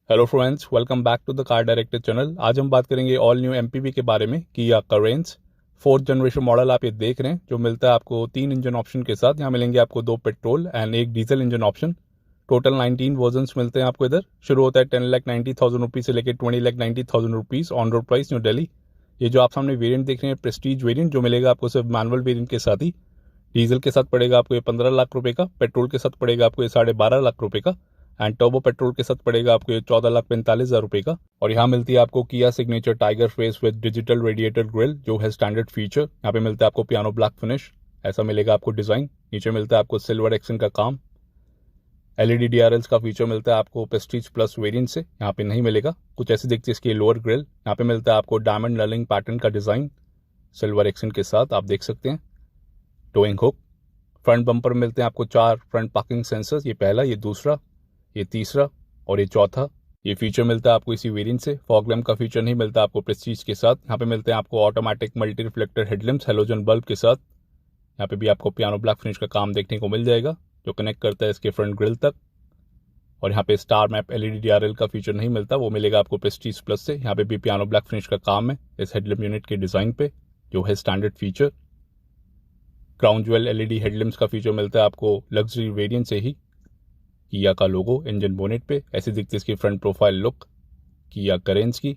Hello friends, welcome back to the car director channel. आज हम बात करेंगे ऑल न्यू एमपीवी के बारे में। किया करेंस 4th जनरेशन मॉडल आप ये देख रहे हैं, जो मिलता है आपको 3 इंजन ऑप्शन के साथ। यहाँ मिलेंगे आपको 2 petrol and 1 diesel engine option. Total 19 versions मिलते हैं आपको इधर। शुरू होता है 10,90,000 रुपीज़ से लेकर 20,90,000 rupees on road price new Delhi. ये जो आप सामने वेरियंट देख रहे हैं प्रेस्टीज वेरियंट, जो मिलेगा आपको सिर्फ मैनुअल वेरियंट के साथ ही। डीजल के साथ पड़ेगा आपको ये 15 लाख रुपए का, पेट्रोल के साथ पड़ेगा आपको ये 12.5 लाख रुपए का, एंड टर्बो पेट्रोल के साथ पड़ेगा आपको ये 14,45,000 रुपए का। और यहाँ मिलती है आपको किया signature tiger face with digital radiator grille, जो है स्टैंडर्ड फीचर। यहाँ पे मिलता है आपको पियानो ब्लैक फिनिश, ऐसा मिलेगा आपको डिजाइन। नीचे मिलता है आपको सिल्वर एक्शन का काम। एलईडी डीआरएल्स का फीचर मिलता है आपको प्रेस्टीज प्लस वेरिएंट से, यहाँ पे नहीं मिलेगा। कुछ ऐसी दिखती है इसकी लोअर ग्रिल। यहाँ पे मिलता है आपको डायमंड लर्निंग पैटर्न का डिजाइन सिल्वर एक्शन के साथ, आप देख सकते हैं। Towing hook. फ्रंट बम्पर मिलते हैं आपको 4 फ्रंट पार्किंग सेंसर्स, ये पहला, ये दूसरा, ये तीसरा और ये चौथा। ये फीचर मिलता है आपको इसी वेरिएंट से। फॉग लैम्प का फीचर नहीं मिलता आपको प्रेस्टीज के साथ। यहाँ पे मिलते हैं आपको automatic multi reflector headlamps halogen bulb के साथ। यहाँ पे भी आपको पियानो ब्लैक फिनिश का काम देखने को मिल जाएगा, जो कनेक्ट करता है इसके फ्रंट ग्रिल तक। और यहाँ पे स्टार मैप एलईडी डीआरएल का फीचर नहीं मिलता, वो मिलेगा आपको प्रेस्टीज प्लस से। यहाँ पे भी पियानो ब्लैक फिनिश का काम है इस हेडलैम्प यूनिट के डिजाइन पे, जो है standard feature. Crown jewel LED headlamps का फीचर मिलता है आपको लग्जरी वेरिएंट से ही। किया का लोगो इंजन बोनेट पे, ऐसी दिखती है इसकी फ्रंट प्रोफाइल लुक किया करेंस की।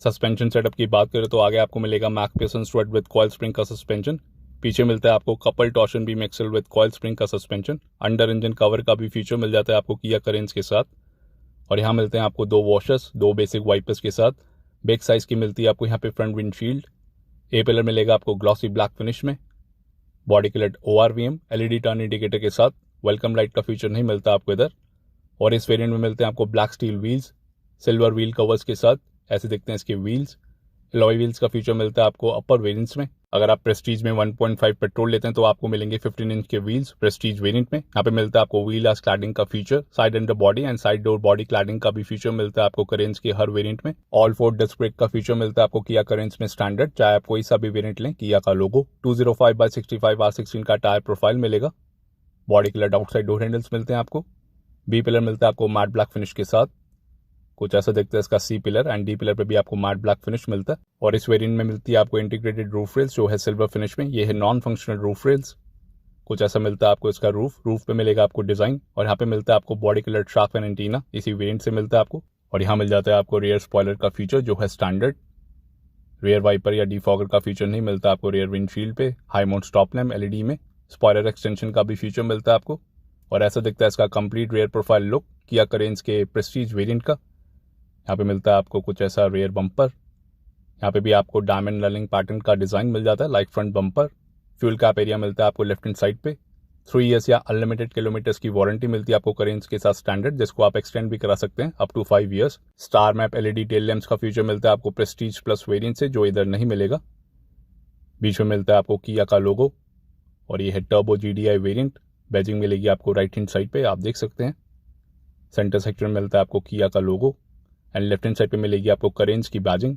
सस्पेंशन सेटअप की बात करें तो आगे आपको मिलेगा McPherson strut with coil spring का सस्पेंशन। पीछे मिलता है आपको couple torsion beam axle with coil spring का सस्पेंशन। अंडर इंजन कवर का भी फीचर मिल जाता है आपको किया करेंस के साथ। और यहाँ मिलते हैं आपको 2 वॉशर्स, 2 बेसिक वाइपर्स के साथ। बिग साइज की मिलती है आपको यहाँ पे फ्रंट विंडशील्ड। ए पिलर मिलेगा आपको ग्लॉसी ब्लैक फिनिश में। Body colour ORVM LED turn indicator के साथ। वेलकम लाइट का फीचर नहीं मिलता आपको इधर। और इस वेरिएंट में मिलते हैं आपको black steel wheels silver wheel covers के साथ, ऐसे दिखते हैं इसके व्हील्स। अलॉय व्हील्स का फीचर मिलता है आपको अपर वेरिएंट्स में। अगर आप प्रेस्टीज में 1.5 पेट्रोल लेते हैं तो आपको मिलेंगे 15 इंच के व्हील्स प्रेस्टीज वेरिएंट में। यहाँ पे मिलता है आपको व्हील आर्च क्लैडिंग का feature, side under body and side door body cladding का भी फीचर मिलता है आपको करेंस के हर वेरिएंट में। ऑल 4 डिस्क ब्रेक का फीचर मिलता है आपको किया करेंस में स्टैंडर्ड, चाहे आप कोई सा भी वेरिएंट लें। किया का लोगो 205/65 R16 का टायर प्रोफाइल मिलेगा। Body colour outside door handles मिलते हैं आपको। बी पिलर मिलता है आपको मैट ब्लैक फिनिश के साथ, कुछ ऐसा दिखता है इसका C pillar. And D pillar पे भी आपको मैट ब्लैक फिनिश मिलता है। और इस वेरिएंट में मिलती है आपको इंटीग्रेटेड रूफ रेल्स, जो है सिल्वर फिनिश में। ये है नॉन फंक्शनल रूफ रेल्स, कुछ ऐसा मिलता है आपको इसका रूफ पे मिलेगा आपको डिजाइन। और यहाँ पे मिलता है आपको body colour shark and antenna, इसी वेरिएंट से मिलता है आपको। और यहाँ मिल जाता है आपको रियर स्पॉइलर का फीचर, जो है स्टैंडर्ड। रियर वाइपर या डिफॉगर का फीचर नहीं मिलता आपको रियर विंडशील्ड पे। High mount stop lamp LED में। स्पॉइलर एक्सटेंशन का भी फीचर मिलता है आपको। और ऐसा दिखता है इसका कंप्लीट रियर प्रोफाइल लुक किया करेंस के प्रेस्टीज वेरिएंट का। यहाँ पे मिलता है आपको कुछ ऐसा रियर बम्पर। यहाँ पे भी आपको डायमंड लर्निंग पैटर्न का डिजाइन मिल जाता है like front bumper. Fuel cap area मिलता है आपको लेफ्ट हैंड साइड पे। 3 ईयर्स या अनलिमिटेड किलोमीटर्स की वारंटी मिलती है आपको करेंस के साथ स्टैंडर्ड, जिसको आप एक्सटेंड भी करा सकते हैं up to 5 years. Star map LED tail lamps का फीचर मिलता है आपको प्रेस्टीज प्लस वेरिएंट से, जो इधर नहीं मिलेगा। बीच में मिलता है आपको किया का लोगो। और ये है टर्बो GDI वेरिएंट। बैजिंग मिलेगी आपको राइट हैंड साइड पे, आप देख सकते हैं। सेंटर सेक्टर में मिलता है आपको किया का logo and left hand side पे मिलेगी आपको करेंस की बैजिंग।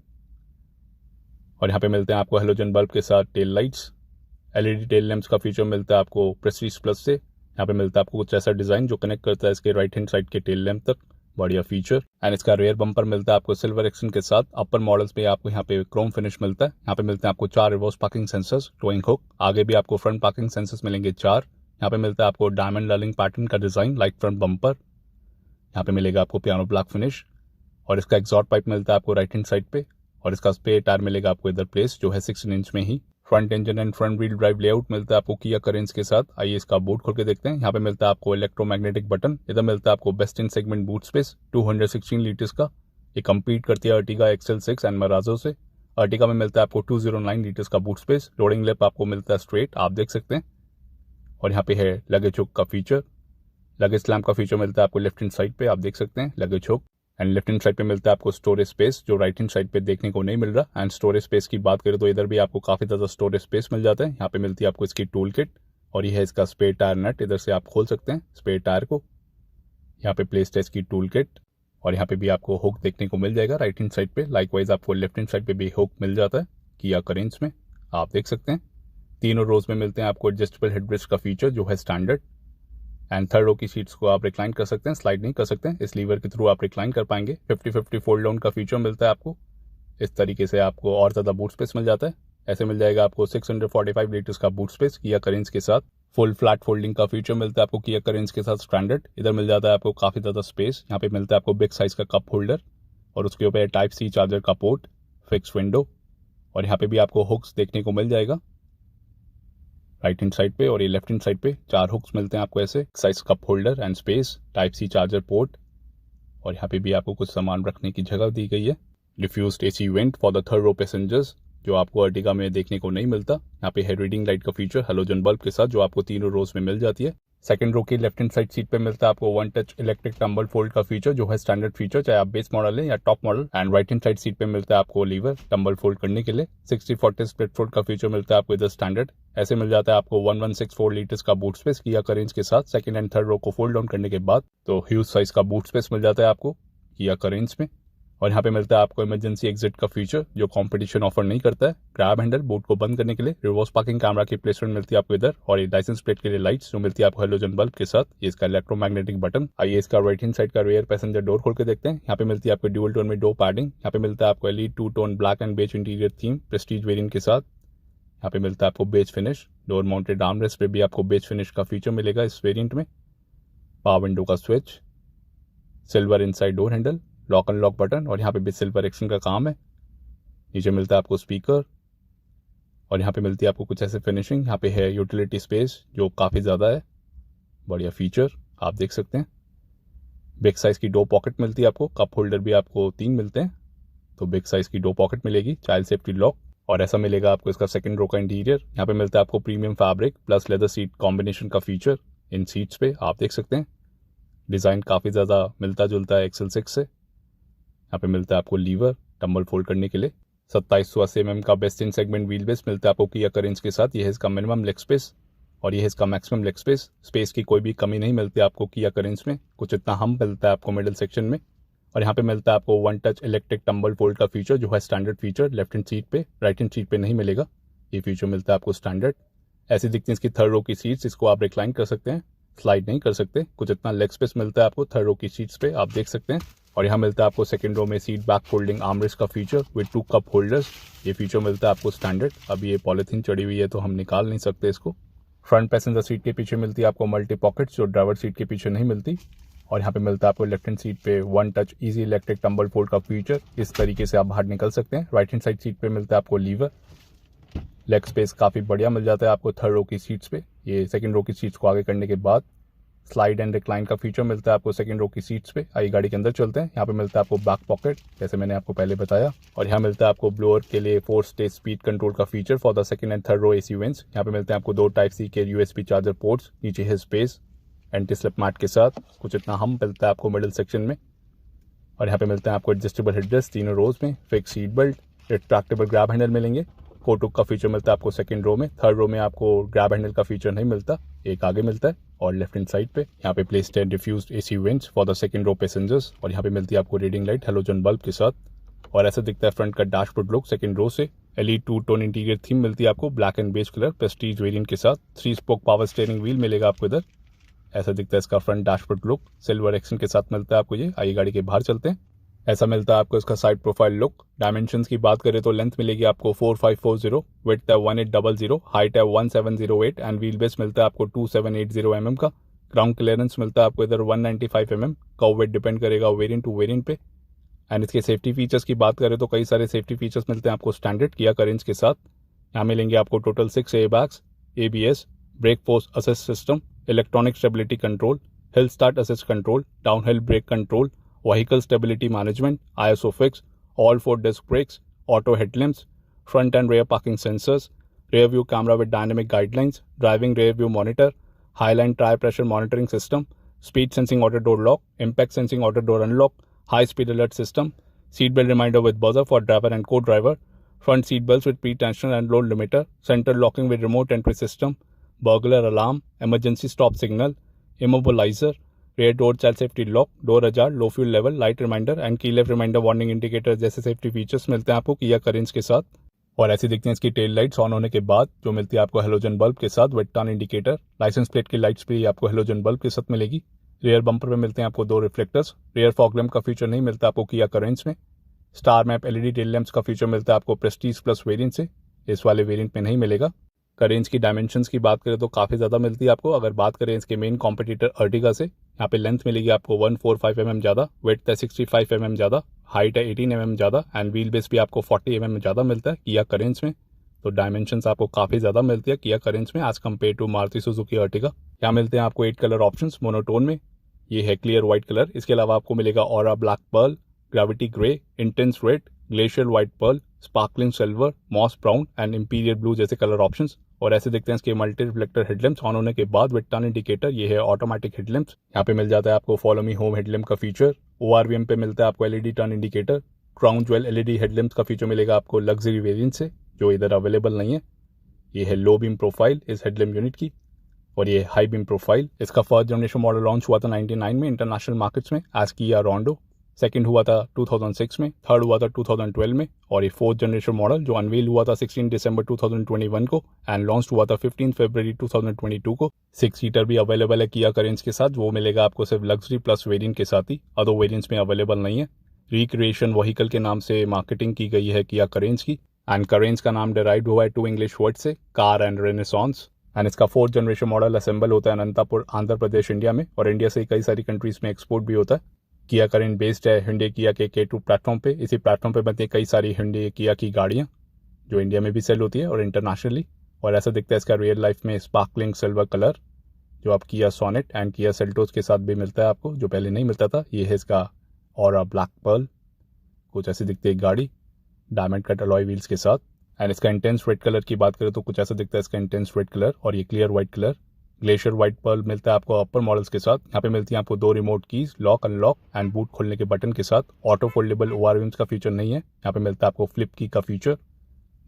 और यहाँ पे मिलते हैं आपको हेलोजन बल्ब के साथ tail lights. LED tail lamps का फीचर मिलता है आपको प्रेस्टीज प्लस से। यहाँ पे मिलता है आपको कुछ ऐसा डिजाइन जो कनेक्ट करता है इसके राइट हैंड साइड के टेल लैम्प तक, बढ़िया फीचर। एंड इसका रेयर बम्पर मिलता है आपको सिल्वर एक्शन के साथ। अपर मॉडल्स पे आपको यहाँ पे क्रोम फिनिश मिलता है। यहाँ पे मिलते हैं आपको 4 reverse parking sensors, towing hook. आगे भी आपको फ्रंट पार्किंग सेंसर्स मिलेंगे 4। यहाँ पे मिलता है आपको डायमंड लर्निंग पैटर्न का डिजाइन लाइक फ्रंट बम्पर। यहाँ पे मिलेगा आपको पियानो ब्लैक फिनिश। और इसका एग्जॉस्ट पाइप मिलता है आपको राइट हैंड साइड पे। और इसका स्पेयर टायर मिलेगा आपको इधर प्लेस, जो है 16 इंच में ही। Front engine and front wheel drive layout मिलता है आपको किया करेंस के साथ। आइए इसका बोर्ड खोल के देखते हैं। यहाँ पे मिलता है आपको इलेक्ट्रोमैग्नेटिक बटन। इधर मिलता है आपको best in segment boot space 216 litres का। ये कंपीट करती है अर्टिगा XL6 एंड मराजो से। अर्टिगा में मिलता है आपको 209 लीटर्स का बूट स्पेस। लोडिंग लिप आपको मिलता है स्ट्रेट, आप देख सकते हैं। और यहाँ पे है लगेज हुक का फीचर। लगेज लैम्प का फीचर मिलता है आपको लेफ्ट हैंड साइड पे, आप देख सकते हैं luggage hook. And left hand side पे मिलता है आपको स्टोरेज स्पेस, जो राइट हैंड साइड पे देखने को नहीं मिल रहा। एंड स्टोरेज स्पेस की बात करें तो इधर भी आपको काफी ज्यादा स्टोरेज स्पेस मिल जाता है। यहाँ पे मिलती है आपको इसकी टूल किट। और ये है इसका स्पेयर टायर नट, इधर से आप खोल सकते हैं स्पेयर टायर को। यहाँ पे प्लेस्ड है इसकी टूल किट। और यहाँ पे भी आपको हुक देखने को मिल जाएगा राइट हैंड साइड पे। लाइकवाइज आपको लेफ्ट हैंड साइड पे भी हुक मिल जाता है किया करेंस में, आप देख सकते हैं। तीनों रोज में मिलते हैं आपको एडजस्टेबल हेडरेस्ट का फीचर, जो है स्टैंडर्ड। एंड थर्ड रो की सीट्स को आप रिक्लाइन कर सकते हैं, स्लाइड नहीं कर सकते हैं। इस लीवर के थ्रू आप रिक्लाइन कर पाएंगे। 50-50 फोल्ड डाउन का फीचर मिलता है आपको। इस तरीके से आपको और ज़्यादा बूट स्पेस मिल जाता है। ऐसे मिल जाएगा आपको 645 लीटर्स का बूट स्पेस किया करेंज के साथ। फुल फ्लैट फोल्डिंग का फीचर मिलता है आपको किया करेंज के साथ स्टैंडर्ड। इधर मिल जाता है आपको काफ़ी ज़्यादा स्पेस। यहाँ पे मिलता है आपको बिग साइज का कप होल्डर और उसके ऊपर टाइप सी चार्जर का पोर्ट, फिक्स विंडो, और यहाँ पे भी आपको हुक्स देखने को मिल जाएगा राइट हैंड साइड पे, और ये लेफ्ट हैंड साइड पे 4 हुक्स मिलते हैं आपको ऐसे। Size cup holder and space, type C charger port, और यहाँ पे भी आपको कुछ सामान रखने की जगह दी गई है। Diffused AC vent for the third row passengers, जो आपको अर्टिगा में देखने को नहीं मिलता। यहाँ पे हेड रीडिंग लाइट का फीचर हेलोजन बल्ब के साथ, जो आपको तीनों रोज में मिल जाती है। सेकंड रो की लेफ्ट हैंड साइड सीट पे मिलता है आपको one touch electric tumble fold का फीचर, जो है स्टैंडर्ड फीचर चाहे आप बेस मॉडल है या top model. And right hand side seat पे मिलता है आपको लीवर टम्बल फोल्ड करने के लिए। 60-40 स्प्लिट फोल्ड का फीचर मिलता है आपको इधर स्टैंडर्ड। ऐसे मिल जाता है आपको 1164 लीटर्स का बूट स्पेस किया करेंज के साथ। सेकंड एंड थर्ड रो को फोल्ड डाउन करने के बाद तो ह्यूज साइज का बूट स्पेस मिल जाता है आपको किया करेंज में। और यहाँ पे मिलता है आपको इमरजेंसी एग्जिट का फीचर, जो कंपटीशन ऑफर नहीं करता है। ग्रैब हैंडल बोट को बंद करने के लिए। रिवर्स पार्किंग कैमरा की प्लेसमेंट मिलती है आपको इधर, और ये लाइसेंस प्लेट के लिए लाइट्स जो मिलती है आपको हेलोजन बल्ब के साथ। ये इसका इलेक्ट्रोमैग्नेटिक बटन। आइए इसका राइट हैंड साइड का रियर पैसेंजर डोर खोल के देखते हैं। यहाँ पे मिलती है आपको ड्यूअल टोन में डोर पैडिंग। यहाँ पे मिलता है आपको LED 2 tone black and beige interior theme prestige variant के साथ। यहाँ पे मिलता है आपको beige finish. Door mounted armrest पे भी आपको बेज फिनिश का फीचर मिलेगा इस वेरिएंट में। पावर विंडो का switch, silver inside door handle, lock unlock button, और यहाँ पे भी सिल्वर एक्शन का काम है। नीचे मिलता है आपको स्पीकर, और यहाँ पे मिलती है आपको कुछ ऐसे फिनिशिंग। यहाँ पे है यूटिलिटी स्पेस जो काफ़ी ज़्यादा है, बढ़िया फीचर आप देख सकते हैं। बिग साइज की 2 पॉकेट मिलती है आपको। कप होल्डर भी आपको 3 मिलते हैं, तो बिग साइज की 2 पॉकेट मिलेगी। चाइल्ड सेफ्टी लॉक, और ऐसा मिलेगा आपको इसका सेकंड रो का इंटीरियर। यहाँ पे मिलता है आपको premium fabric plus leather seat combination का फीचर इन सीट्स पे आप देख सकते हैं। डिज़ाइन काफ़ी ज़्यादा मिलता जुलता है एक्सेल 6 से। यहाँ पे मिलता है आपको लीवर टम्बल फोल्ड करने के लिए। 2780 mm का best in segment wheel base मिलता है आपको किया करेंज के साथ। ये है इसका मिनिमम लेग स्पेस और ये है इसका मैक्सिमम लेग स्पेस। स्पेस की कोई भी कमी नहीं मिलती आपको किया करेंज में, कुछ इतना हम मिलता है आपको मिडिल सेक्शन में। और यहाँ पे मिलता है आपको one touch electric tumble fold का फीचर, जो है standard feature. Left hand seat पे, राइट हैंड सीट पे नहीं मिलेगा, ये फीचर मिलता है आपको स्टैंडर्ड। ऐसी दिखती है इसकी थर्ड रो की सीट्स। इसको आप रिक्लाइन कर सकते हैं, स्लाइड नहीं कर सकते। कुछ इतना लेग स्पेस मिलता है आपको थर्ड रो की सीट्स पे, आप देख सकते हैं। और यहाँ मिलता है आपको सेकंड रो में सीट बैक फोल्डिंग आर्मरेस्ट का फीचर विद 2 कप होल्डर्स। ये फीचर मिलता है आपको स्टैंडर्ड। अभी ये पॉलीथीन चढ़ी हुई है तो हम निकाल नहीं सकते इसको। फ्रंट पैसेंजर सीट के पीछे मिलती है आपको मल्टी पॉकेट्स, जो ड्राइवर सीट के पीछे नहीं मिलती। और यहाँ पे मिलता है आपको लेफ्ट हैंड सीट पे one touch easy electric tumble fold का फीचर। इस तरीके से आप बाहर निकल सकते हैं। राइट हैंड साइड सीट पे मिलता है आपको लीवर। लेग स्पेस काफ़ी बढ़िया मिल जाता है आपको थर्ड रो की सीट्स पे। ये सेकंड रो की सीट्स को आगे करने के बाद स्लाइड एंड रिक्लाइन का फीचर मिलता है आपको सेकंड रो की सीट्स पे। आइए गाड़ी के अंदर चलते हैं। यहाँ पे मिलता है आपको बैक पॉकेट, जैसे मैंने आपको पहले बताया। और यहाँ मिलता है आपको ब्लोअर के लिए 4 स्टेज स्पीड कंट्रोल का feature for the second and third row AC vents. यहाँ पे मिलते हैं आपको 2 टाइप सी के यूएसबी चार्जर पोर्ट्स। नीचे है स्पेस एंटी स्लिप मैट के साथ, कुछ इतना हम मिलता है आपको मिडिल सेक्शन में। और यहाँ पे मिलते हैं आपको एडजस्टेबल हेडरेस्ट तीनों रोज में, fix seat belt, retractable grab handle मिलेंगे। कोटुक का फीचर मिलता है आपको सेकंड रो में। थर्ड रो में आपको ग्रैब हैंडल का फीचर नहीं मिलता, एक आगे मिलता है और लेफ्ट हैंड साइड पे। यहाँ पे प्लेस्ड है diffused AC vents for the second row passengers. और यहाँ पे मिलती है आपको रीडिंग लाइट हेलोजन बल्ब के साथ। और ऐसा दिखता है फ्रंट का डैशबोर्ड लुक सेकंड रो से। एलईडी 2 टोन इंटीरियर थीम मिलती है आपको black and beige colour prestige variant के साथ। 3 स्पोक पावर स्टीयरिंग व्हील मिलेगा आपको इधर। ऐसा दिखता है इसका front dashboard look, silver action के साथ मिलता है आपको ये। आइए गाड़ी के बाहर चलते हैं। ऐसा मिलता है आपको इसका साइड प्रोफाइल लुक। डायमेंशंस की बात करें तो लेंथ मिलेगी आपको 4540, विड्थ है 1800, हाइट है 1708 एंड व्हील बेस मिलता है आपको 2780 mm का। ग्राउंड क्लियरेंस मिलता है आपको इधर 195 mm। कर्व वेट डिपेंड करेगा वेरिएंट टू वेरिएंट पे। एंड इसके सेफ्टी फीचर्स की बात करें तो कई सारे सेफ्टी फीचर्स मिलते हैं आपको स्टैंडर्ड किया करेंज के साथ। यहाँ मिलेंगे आपको total 6 airbags, ABS, brake force assist system, electronic stability control, hill start assist control, downhill brake control, vehicle stability management, ISOFIX, all 4 disc brakes, auto headlamps, front and rear parking sensors, rear view camera with dynamic guidelines, driving rear view monitor, highline tire pressure monitoring system, speed sensing auto door lock, impact sensing auto door unlock, high speed alert system, seat belt reminder with buzzer for driver and co-driver, front seat belts with pre-tensioner and load limiter, center locking with remote entry system, burglar alarm, emergency stop signal, immobilizer, rear door child safety lock, door ajar, low fuel level, light reminder and key left reminder warning indicator जैसे safety features मिलते हैं आपको किया करेंज के साथ। और ऐसी दिखती हैं इसकी टेल लाइट्स ऑन होने के बाद, जो मिलती है आपको हेलोजन बल्ब के साथ with turn indicator. Licence plate की लाइट्स भी आपको हेलोजन बल्ब के साथ मिलेगी। रियर बम्पर पे मिलते हैं आपको 2 रिफ्लेक्टर्स। रियर फॉग लैम्प का फीचर नहीं मिलता आपको किया करेंस में। Star map LED tail lamps का फीचर मिलता है आपको प्रेस्टीज प्लस वेरिएंट से, इस वाले वेरिएंट में नहीं मिलेगा। करेंस की डायमेंशंस की बात करें तो काफ़ी ज़्यादा मिलती है आपको। अगर बात करें इसके मेन कॉम्पिटिटर अर्टिगा से, यहाँ पे लेंथ मिलेगी आपको 145 mm ज़्यादा, वेट है 65 mm ज़्यादा, हाइट है 18 mm ज़्यादा एंड व्हील बेस भी आपको 40 mm ज़्यादा मिलता है किया करेंस में। तो डायमेंशंस आपको काफ़ी ज़्यादा मिलती है किया करेंस में as compare to Maruti Suzuki Ertiga. यहाँ मिलते हैं आपको 8 कलर ऑप्शंस मोनोटोन में। ये है क्लियर व्हाइट कलर। इसके अलावा आपको मिलेगा aura black pearl, gravity grey, intense red, glacier white pearl, sparkling silver, moss brown and imperial blue जैसे कलर ऑप्शंस। और ऐसे दिखते हैं इसके मल्टी रिफ्लेक्टर हेडलैम्प्स ऑन होने के बाद विद टर्न इंडिकेटर। ये है ऑटोमेटिक हेडलैम्प्स। यहाँ पे मिल जाता है आपको फॉलो मी होम हेडलैम्प का फीचर। ORVM पे मिलता है आपको LED turn indicator. Crown jewel LED headlamps का फीचर मिलेगा आपको लग्जरी वेरिएंट से, जो इधर अवेलेबल नहीं है। ये है लो बीम प्रोफाइल इस हेडलैम्प यूनिट की, और ये हाई बीम प्रोफाइल। इसका फर्स्ट जनरेशन मॉडल लॉन्च हुआ था 99 में इंटरनेशनल मार्केट्स में एज किया रोंडो। सेकंड हुआ था 2006 में, थर्ड हुआ था 2012 में, और ये फोर्थ जनरेशन मॉडल जो अनवील हुआ था 16 दिसंबर 2021 को एंड लॉन्च हुआ था 15 फरवरी 2022 को। 6 सीटर भी अवेलेबल है किया करेंस के साथ, वो मिलेगा आपको सिर्फ लग्जरी प्लस वेरिएंट के साथ ही, अदर वेरिएंट्स में अवेलेबल नहीं है। रिक्रिएशन व्हीकल के नाम से मार्केटिंग की गई है किया करेंस की एंड करेंस का नाम डिराइव हुआ है 2 इंग्लिश वर्ड से, कार एंड रेनेसांस। एंड इसका फोर्थ जनरेशन मॉडल असेंबल होता है अनंतापुर आंध्र प्रदेश इंडिया में, और इंडिया से कई सारी कंट्रीज में एक्सपोर्ट भी होता है। किया करेंट बेस्ड है hyundai किया के K2 प्लेटफॉर्म पे। इसी प्लेटफॉर्म पे बनती है कई सारी hyundai किया की गाड़ियाँ जो इंडिया में भी सेल होती है और इंटरनेशनली। और ऐसा दिखता है इसका रियल लाइफ में स्पार्कलिंग सिल्वर कलर, जो आप किया सोनेट एंड किया सेल्टोस के साथ भी मिलता है आपको, जो पहले नहीं मिलता था। ये है इसका ऑरा ब्लैक पर्ल, कुछ ऐसी दिखती है गाड़ी डायमंड कट अलॉय व्हील्स के साथ। एंड इसका इंटेंस रेड कलर की बात करें तो कुछ ऐसा दिखता है इसका इंटेंस रेड कलर, और ये clear white colour. Glacier white Perl मिलता है आपको अपर मॉडल्स के साथ। यहाँ पे मिलती है आपको 2 remote keys, lock unlock and boot खोलने के बटन के साथ। ऑटो फोल्डेबल ORVMs का फीचर नहीं है। यहाँ पे मिलता है आपको फ्लिप की का फीचर।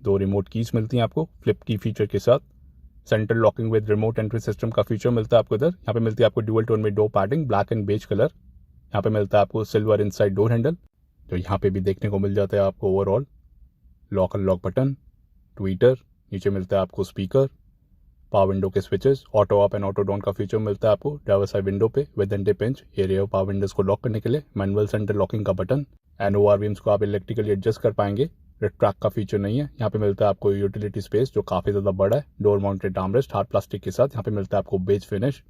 2 रिमोट कीज मिलती हैं आपको फ्लिप की फीचर के साथ। Central locking with remote entry system का फीचर मिलता है आपको इधर। यहाँ पे मिलती है आपको ड्यूअल टोन में door padding black and beige colour. यहाँ पे मिलता है आपको सिल्वर इनसाइड डोर हैंडल, जो यहाँ पे भी देखने को मिल जाता है आपको overall. Lock unlock button, Twitter, नीचे मिलता है आपको स्पीकर, पावर विंडो के switches, auto up and auto down का फीचर मिलता है आपको ड्राइवर साइड विंडो पे विद एंटी पिंच। ये रेयर पावर विंडोज को लॉक करने के लिए मैनुअल सेंटर लॉकिंग का बटन एंड ORVMs को आप इलेक्ट्रिकली एडजस्ट कर पाएंगे। ट्रैक का फीचर नहीं है। यहाँ पे मिलता है आपको यूटिलिटी स्पेस जो काफ़ी ज़्यादा बड़ा है, door mounted armrest hard plastic के साथ। यहाँ पे मिलता है आपको बेज फिनिश।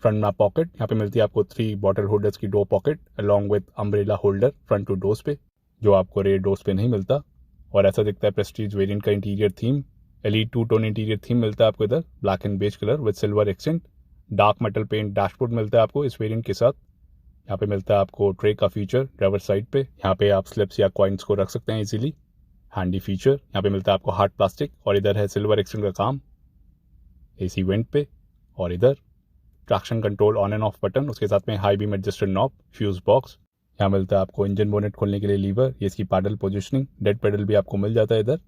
फ्रंट में पॉकेट, यहाँ पे मिलती है आपको 3 बॉटल होल्डर्स की door pocket along with umbrella holder front to doors पे, जो आपको रेयर डोर्स पे नहीं मिलता। और ऐसा दिखता है प्रेस्टीज वेरिएंट का interior theme. Elite 2 tone interior theme मिलता है आपको इधर, black and beige colour with silver accent. Dark metal paint dashboard मिलता है आपको इस वेरिएंट के साथ। यहाँ पे मिलता है आपको ट्रे का फीचर ड्राइवर साइड पे। यहाँ पे आप स्लिप्स या कॉइन्स को रख सकते हैं इजीली, हैंडी फीचर। यहाँ पे मिलता है आपको हार्ड प्लास्टिक, और इधर है सिल्वर एक्सेंट का काम AC वेंट पे। और इधर traction control on end off button, उसके साथ में high beam adjusted knob, fuse box. यहाँ मिलता है आपको इंजन बोनेट खोलने के लिए लीवर, ये इसकी पैडल पोजिशनिंग, डेड पेडल भी आपको मिल जाता है इधर।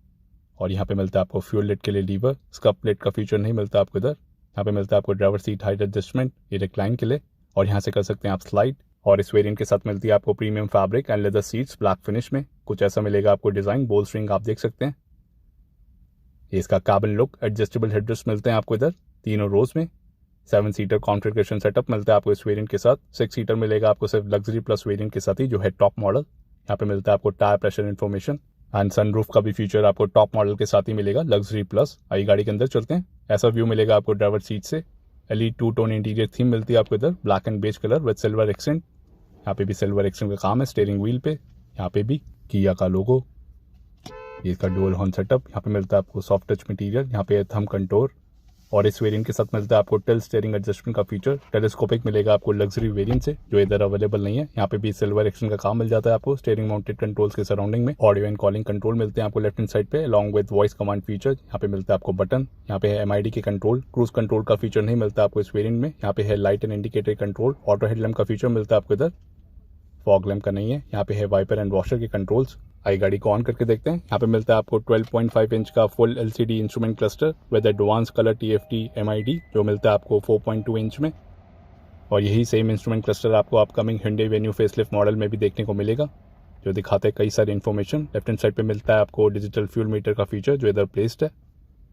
और यहाँ पे मिलता है आपको फ्यूल लिट के लिए लीवर। स्कप प्लेट का फीचर नहीं मिलता आपको इधर। यहाँ पे मिलता है आपको ड्राइवर सीट हाइट एडजस्टमेंट, ये रिक्लाइन के लिए, और यहाँ से कर सकते हैं आप स्लाइड। और इस वेरिएंट के साथ मिलती है आपको premium fabric and leather seats black finish में। कुछ ऐसा मिलेगा आपको डिजाइन, बोल्स्टरिंग आप देख सकते हैं। ये इसका कैबिन लुक, एडजस्टेबल हेडरेस्ट मिलते हैं आपको इधर तीनों रोज में। 7 सीटर कॉन्फ़िगरेशन सेटअप मिलता है आपको इस वेरिएंट के साथ। 6 सीटर मिलेगा आपको सिर्फ लग्जरी प्लस वेरिएंट के साथ ही, जो है टॉप मॉडल। यहाँ पे मिलता है आपको tyre pressure information and sunroof का भी फीचर आपको टॉप मॉडल के साथ ही मिलेगा, लग्जरी प्लस। आइए गाड़ी के अंदर चलते हैं। ऐसा व्यू मिलेगा आपको ड्राइवर सीट से। एलीट 2 टोन इंटीरियर थीम मिलती है आपको इधर, black and beige colour with silver accent. यहाँ पे भी सिल्वर एक्सेंट का काम है स्टीयरिंग व्हील पे। यहाँ पे भी किया का लोगो, ये इसका डुअल हॉर्न सेटअप। यहाँ पे मिलता है आपको सॉफ्ट टच मटेरियल, यहाँ पे थंब कंट्रोल। और इस वेरिएंट के साथ मिलता है आपको टिल्ट स्टीयरिंग एडजस्टमेंट का फीचर। टेलीस्कोपिक मिलेगा आपको लग्जरी वेरिएंट से, जो इधर अवेलेबल नहीं है। यहाँ पे भी सिल्वर एक्शन का काम मिल जाता है आपको स्टीयरिंग माउंटेड कंट्रोल्स के सराउंडिंग में। ऑडियो एंड कॉलिंग कंट्रोल मिलते हैं आपको लेफ्ट हैंड साइड पे along with voice command feature. यहाँ पे मिलता है आपको बटन। यहाँ पे है MID के कंट्रोल। क्रूज कंट्रोल का फीचर नहीं मिलता आपको इस वेरिएंट में। यहाँ पे है light and indicator control. Auto headlamp का फीचर मिलता है आपको इधर, फॉग लैम्प का नहीं है। यहाँ पे है वाइपर एंड वॉशर के कंट्रोल्स। आई गाड़ी को ऑन करके देखते हैं। यहाँ पे मिलता है आपको 12.5 इंच का full LCD instrument cluster with advance colour TFT MID, जो मिलता है आपको 4.2 इंच में। और यही सेम इंस्ट्रूमेंट क्लस्टर आपको upcoming Hyundai Venue facelift model में भी देखने को मिलेगा। जो दिखाते हैं कई सारी इन्फॉर्मेशन। लेफ्ट हैंड साइड पे मिलता है आपको डिजिटल फ्यूल मीटर का फीचर जो इधर प्लेस्ड है।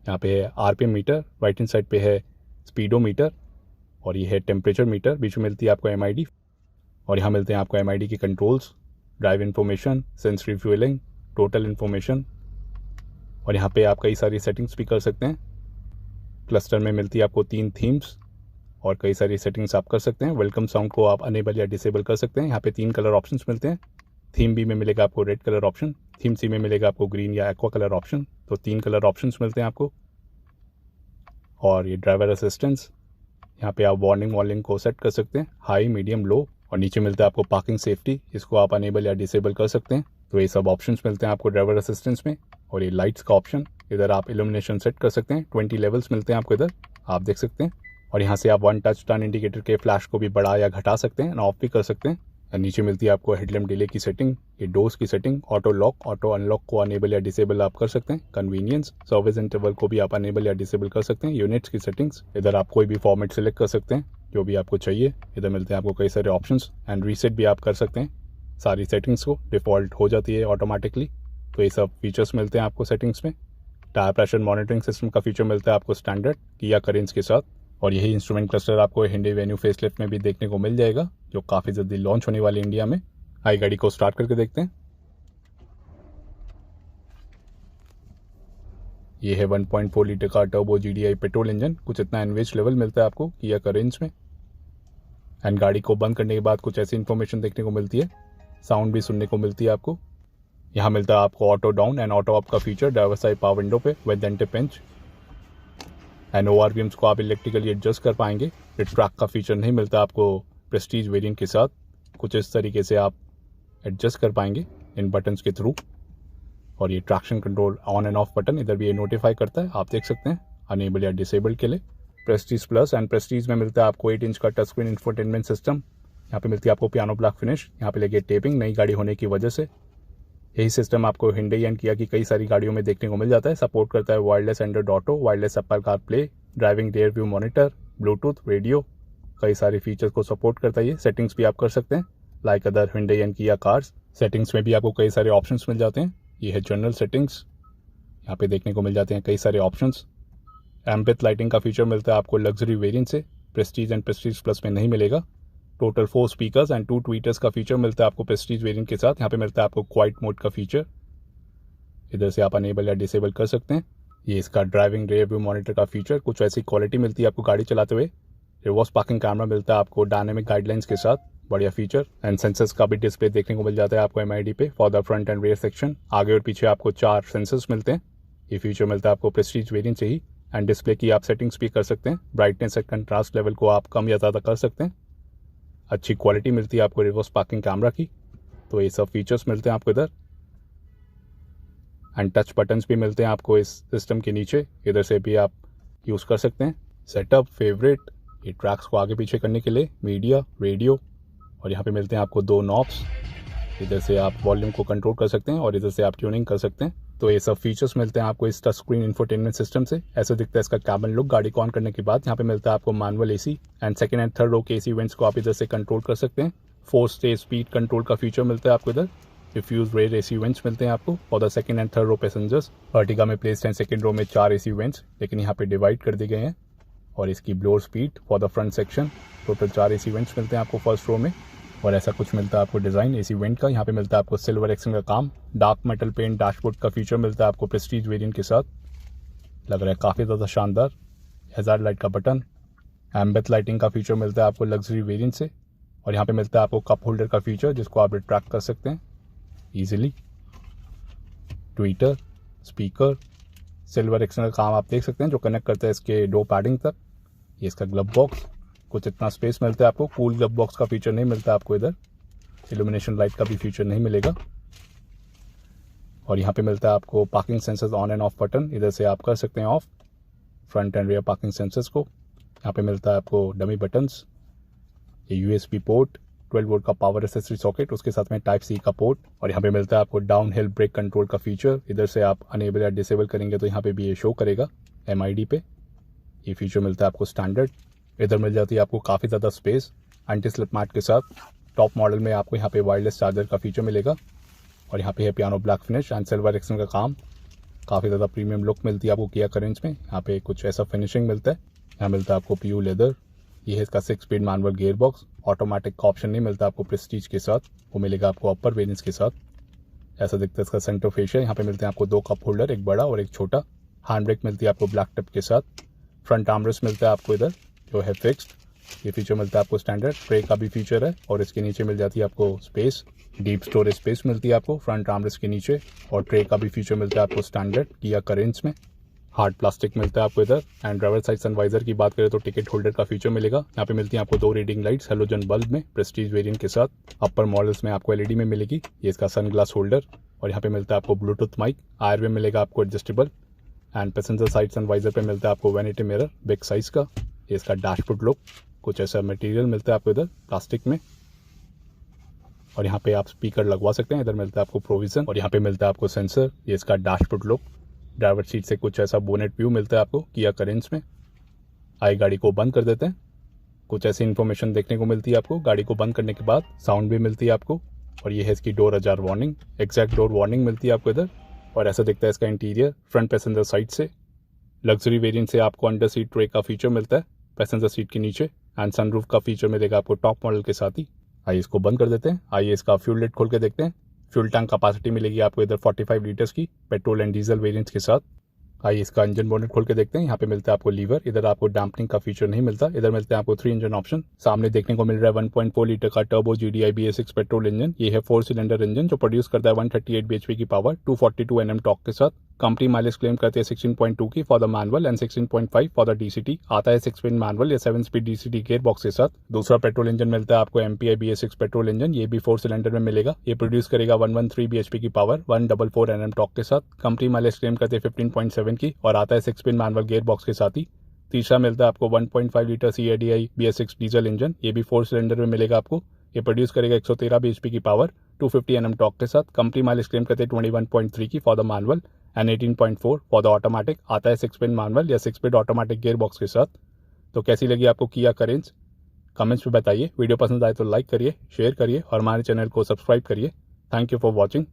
यहाँ पे है RPM meter, right hand side पे है स्पीडोमीटर और ये है टेम्परेचर मीटर। बीच में मिलती है आपको एमआईडी और यहाँ मिलते हैं आपको एमआईडी की controls, drive information, sense refuelling, total information और यहाँ पे आप कई सारी सेटिंग्स भी कर सकते हैं। क्लस्टर में मिलती है आपको 3 थीम्स और कई सारी सेटिंग्स आप कर सकते हैं। वेलकम साउंड को आप अनेबल या डिसेबल कर सकते हैं। यहाँ पे 3 कलर ऑप्शंस मिलते हैं। थीम बी में मिलेगा आपको रेड कलर ऑप्शन, थीम सी में मिलेगा आपको ग्रीन या एक्वा कलर ऑप्शन। तो 3 कलर ऑप्शंस मिलते हैं आपको। और ये ड्राइवर असिस्टेंस, यहाँ पे आप वार्निंग को सेट कर सकते हैं, हाई, मीडियम, लो। और नीचे मिलता है आपको पार्किंग सेफ्टी, इसको आप अनेबल या डिसेबल कर सकते हैं। तो ये सब ऑप्शंस मिलते हैं आपको ड्राइवर असिस्टेंस में। और ये लाइट्स का ऑप्शन, इधर आप इल्यूमिनेशन सेट कर सकते हैं। 20 लेवल्स मिलते हैं आपको इधर, आप देख सकते हैं। और यहाँ से आप 1 टच टर्न इंडिकेटर के फ्लैश को भी बढ़ा या घटा सकते हैं, ऑफ भी कर सकते हैं। और नीचे मिलती है आपको हेडलैम्प डिले की सेटिंग, ये डोर्स की setting, auto lock, auto unlock को अनेबल या डिसेबल आप कर सकते हैं। कन्वीनियंस, सर्विस इंटरवल को भी आप अनेबल या डिसेबल कर सकते हैं। यूनिट्स की सेटिंग्स, इधर आप कोई भी फॉर्मेट सेलेक्ट कर सकते हैं जो भी आपको चाहिए। इधर मिलते हैं आपको कई सारे ऑप्शंस एंड रीसेट भी आप कर सकते हैं। सारी सेटिंग्स को डिफ़ॉल्ट हो जाती है ऑटोमेटिकली। तो ये सब फीचर्स मिलते हैं आपको सेटिंग्स में। टायर प्रेशर मॉनिटरिंग सिस्टम का फीचर मिलता है आपको स्टैंडर्ड किया करेंस के साथ। और यही इंस्ट्रूमेंट क्लस्टर आपको हिंडई वेन्यू फेसलिफ्ट में भी देखने को मिल जाएगा, जो काफ़ी जल्दी लॉन्च होने वाली इंडिया में। आइए गाड़ी को स्टार्ट करके देखते हैं। ये है 1.4 लीटर का टर्बो GDI पेट्रोल इंजन। कुछ इतना एनवेज लेवल मिलता है आपको किया करेंस में। एंड गाड़ी को बंद करने के बाद कुछ ऐसी इन्फॉर्मेशन देखने को मिलती है, साउंड भी सुनने को मिलती है आपको। यहाँ मिलता है आपको auto down and auto up का feature driver side power window पे with anti pinch. And ORVMs को आप इलेक्ट्रिकली एडजस्ट कर पाएंगे। ये ट्रैक का फीचर नहीं मिलता आपको प्रेस्टीज वेरिएंट के साथ। कुछ इस तरीके से आप एडजस्ट कर पाएंगे इन बटन्स के थ्रू। और ये traction control on end off button इधर भी ये नोटिफाई करता है, आप देख सकते हैं, अनेबल या डिसेबल के लिए। प्रेस्टीज प्लस एंड प्रेस्टीज में मिलता है आपको 8 इंच का टच स्क्रीन इंफोटेनमेंट सिस्टम। यहाँ पे मिलती है आपको पियानो ब्लैक फिनिश, यहाँ पे लगे टेपिंग, नई गाड़ी होने की वजह से। यही सिस्टम आपको हिंडई एंड किया की कई सारी गाड़ियों में देखने को मिल जाता है। सपोर्ट करता है wireless Android auto, wireless Apple CarPlay, driving rear view monitor, Bluetooth, radio, कई सारे फीचर्स को सपोर्ट करता है। ये सेटिंग्स भी आप कर सकते हैं लाइक अदर हिंडई एंड किया कार्स। सेटिंग्स में भी आपको कई सारे ऑप्शंस मिल जाते हैं। ये है जनरल सेटिंग्स, यहाँ पे देखने को मिल जाते हैं कई सारे ऑप्शंस। एम्बिएंट लाइटिंग का फीचर मिलता है आपको लग्जरी वेरिएंट से, प्रेस्टीज एंड प्रेस्टीज प्लस में नहीं मिलेगा। टोटल 4 स्पीकर्स एंड 2 ट्वीटर्स का फीचर मिलता है आपको प्रेस्टीज वेरिएंट के साथ। यहाँ पे मिलता है आपको क्वाइट मोड का फीचर, इधर से आप अनेबल या डिसेबल कर सकते हैं। ये इसका ड्राइविंग रियर व्यू मॉनिटर का फीचर, कुछ ऐसी क्वालिटी मिलती है आपको गाड़ी चलाते हुए। रिवर्स पार्किंग कैमरा मिलता है आपको डायनेमिक गाइडलाइंस के साथ, बढ़िया फीचर। एंड सेंसर्स का भी डिस्प्ले देखने को मिल जाता है आपको एमआईडी पे for the front end rear section. आगे और पीछे आपको 4 सेंसर्स मिलते हैं। ये फीचर मिलता है आपको प्रेस्टीज वेरिएंट से ही। एंड डिस्प्ले की आप सेटिंग्स भी कर सकते हैं, ब्राइटनेस एंड कंट्रास्ट लेवल को आप कम या ज़्यादा कर सकते हैं। अच्छी क्वालिटी मिलती है आपको रिवर्स पार्किंग कैमरा की। तो ये सब फीचर्स मिलते हैं आपको इधर। एंड टच बटन्स भी मिलते हैं आपको इस सिस्टम के नीचे, इधर से भी आप यूज़ कर सकते हैं। सेटअप, फेवरेट, ये ट्रैक्स को आगे पीछे करने के लिए, मीडिया, रेडियो। और यहाँ पे मिलते हैं आपको 2 नॉब्स, इधर से आप वॉल्यूम को कंट्रोल कर सकते हैं और इधर से आप ट्यूनिंग कर सकते हैं। तो ये सब फीचर्स मिलते हैं आपको इस टच स्क्रीन इंफोटेनमेंट सिस्टम से। ऐसे दिखता है इसका कैबिन लुक गाड़ी को ऑन करने के बाद। यहाँ पे मिलता है आपको manual AC and second and third row के एसी वेंट्स को आप इधर से कंट्रोल कर सकते हैं। 4 स्टेज स्पीड कंट्रोल का फीचर मिलता है आपको इधर। डिफ्यूज रेयर एसी वेंट्स मिलते हैं आपको for the second and third row passengers. Ertiga में प्लेस्ड एंड सेकंड रो में 4 एसी वेंट्स, लेकिन यहाँ पे डिवाइड कर दिए गए हैं। और इसकी blower speed for the front section, total 4 AC vents मिलते हैं आपको फर्स्ट रो में। और ऐसा कुछ मिलता है आपको डिज़ाइन एसी वेंट का। यहाँ पे मिलता है आपको सिल्वर एक्सन का काम, डार्क मेटल पेंट डैशबोर्ड का फीचर मिलता है आपको प्रेस्टीज वेरिएंट के साथ। लग रहा है काफ़ी ज़्यादा शानदार। हैज़ार्ड लाइट का बटन, एम्बिएंट लाइटिंग का फीचर मिलता है आपको लग्जरी वेरिएंट से। और यहाँ पे मिलता है आपको कप होल्डर का फीचर जिसको आप रिट्रैक्ट कर सकते हैं easily. Twitter, speaker, silver action का काम आप देख सकते हैं जो कनेक्ट करता है इसके डो पैडिंग तक। ये इसका ग्लव बॉक्स, कुछ इतना स्पेस मिलता है आपको। कूल ग्लव बॉक्स का फीचर नहीं मिलता आपको इधर। इल्यूमिनेशन लाइट का भी फीचर नहीं मिलेगा। और यहाँ पे मिलता है आपको parking sensors on end off button, इधर से आप कर सकते हैं of front end rear parking sensors को। यहाँ पे मिलता है आपको डमी बटन्स, ये USB पोर्ट, 12 वोल्ट का पावर एसेसरी सॉकेट, उसके साथ में टाइप C का पोर्ट। और यहाँ पे मिलता है आपको डाउन हिल ब्रेक कंट्रोल का फीचर, इधर से आप अनेबल या डिसेबल करेंगे तो यहाँ पे भी ये शो करेगा MID पे। ये फीचर मिलता है आपको स्टैंडर्ड। इधर मिल जाती है आपको काफ़ी ज़्यादा स्पेस एंटी स्लिप मैट के साथ। टॉप मॉडल में आपको यहाँ पे वायरलेस चार्जर का फीचर मिलेगा और यहाँ पे है piano black finish and silver action का काम। काफ़ी ज़्यादा प्रीमियम लुक मिलती है आपको किया करेंज में। यहाँ पे कुछ ऐसा फिनिशिंग मिलता है। यहाँ मिलता है आपको PU लेदर। ये है इसका 6 speed manual gear box. Automatic का ऑप्शन नहीं मिलता आपको प्रेस्टीज के साथ, वो मिलेगा आपको अपर वेरिएंट्स के साथ। ऐसा दिखता है इसका सेंटर फेशियल। यहाँ पे मिलते हैं आपको 2 कप होल्डर, एक बड़ा और एक छोटा। हैंड ब्रेक मिलती है आपको ब्लैक टिप के साथ। फ्रंट आर्मरेस्ट मिलता है आपको इधर जो है फिक्स्ड। ये फीचर मिलता है आपको स्टैंडर्ड। ट्रे का भी फीचर है और इसके नीचे मिल जाती है आपको स्पेस, डीप स्टोरेज स्पेस मिलती है आपको फ्रंट आर्मरेस्ट के नीचे। और ट्रे का भी फीचर मिलता है आपको स्टैंडर्ड किया करेंज में। हार्ड प्लास्टिक मिलता है आपको इधर। एंड ड्राइवर साइड सनवाइजर की बात करें तो टिकट होल्डर का फीचर मिलेगा। यहाँ पे मिलती है आपको 2 रीडिंग लाइट्स हेलोजन बल्ब में प्रेस्टीज वेरिएंट के साथ। अपर मॉडल्स में आपको LED में मिलेगी। ये इसका सन ग्लास होल्डर। और यहाँ पे मिलता है आपको ब्लूटूथ माइक। आयर में मिलेगा आपको adjustable. And passenger side sun visor पे मिलता है आपको वैनिटी मिरर बिग साइज का। ये इसका डैशबोर्ड लुक। कुछ ऐसा मटेरियल मिलता है आपको इधर प्लास्टिक में। और यहाँ पे आप स्पीकर लगवा सकते हैं। इधर मिलता है आपको प्रोविजन और यहाँ पे मिलता है आपको सेंसर। ये इसका डैशबोर्ड लुक। ड्राइवर सीट से कुछ ऐसा बोनेट व्यू मिलता है आपको किया करेंज में। आइए गाड़ी को बंद कर देते हैं। कुछ ऐसी इन्फॉर्मेशन देखने को मिलती है आपको गाड़ी को बंद करने के बाद। साउंड भी मिलती है आपको। और ये है इसकी door ajar warning, exact door warning मिलती है आपको इधर। और ऐसा दिखता है इसका इंटीरियर फ्रंट पैसेंजर साइड से। लग्जरी वेरिएंट से आपको अंडर सीट ट्रे का फीचर मिलता है पैसेंजर सीट के नीचे। एंड सनरूफ का फीचर मिलेगा आपको टॉप मॉडल के साथ ही। आइए इसको बंद कर देते हैं। आइए इसका फ्यूल लिड खोल के देखते हैं। फ्यूल टैंक कैपेसिटी मिलेगी आपको इधर 45 लीटर्स की पेट्रोल एंड डीजल वेरिएंट्स के साथ। आइए इसका इंजन बोनेट खोल के देखते हैं। यहाँ पे मिलता है आपको लीवर। इधर आपको डैम्पनिंग का फीचर नहीं मिलता। इधर मिलते हैं आपको 3 इंजन ऑप्शन। सामने देखने को मिल रहा है 1.4 लीटर का turbo GDI BS6 petrol engine. ये है 4 सिलेंडर इंजन जो प्रोड्यूस करता है 138 bhp की पावर 242 Nm टॉर्क के साथ। कंपनी माइलेज क्लेम करते हैं 16.2 की for the manual and 16.5 for the DCT। आता है 6 स्पीड मैनुअल या 7 स्पीड DCT गियर बॉक्स के साथ। दूसरा पेट्रोल इंजन मिलता है आपको MPI BS6 पेट्रोल इंजन। ये भी 4 सिलेंडर में मिलेगा। ये प्रोड्यूस करेगा 113 bhp की पावर 144 Nm टॉर्क के साथ। कंपनी माइलेज क्लेम करते हैं 15.7 की और आता है 6 स्पीड मैनुअल गियर बॉक्स के साथ ही। तीसरा मिलता है आपको 1.5 litre CADI BS6 diesel engine. ये भी 4 सिलेंडर में मिलेगा आपको। ये प्रोड्यूस करेगा 113 bhp की पावर 250 Nm टॉर्क के साथ। कंपनी माइलेज क्लेम करते हैं 21.3 की for the manual and 18.4 for the automatic. आता है 6 स्पीड मैनुअल या 6 स्पीड ऑटोमेटिक गियर बॉक्स के साथ। तो कैसी लगी आपको किया करेंज? कमेंट्स में बताइए। वीडियो पसंद आए तो लाइक करिए, शेयर करिए और हमारे चैनल को सब्सक्राइब करिए। Thank you for watching.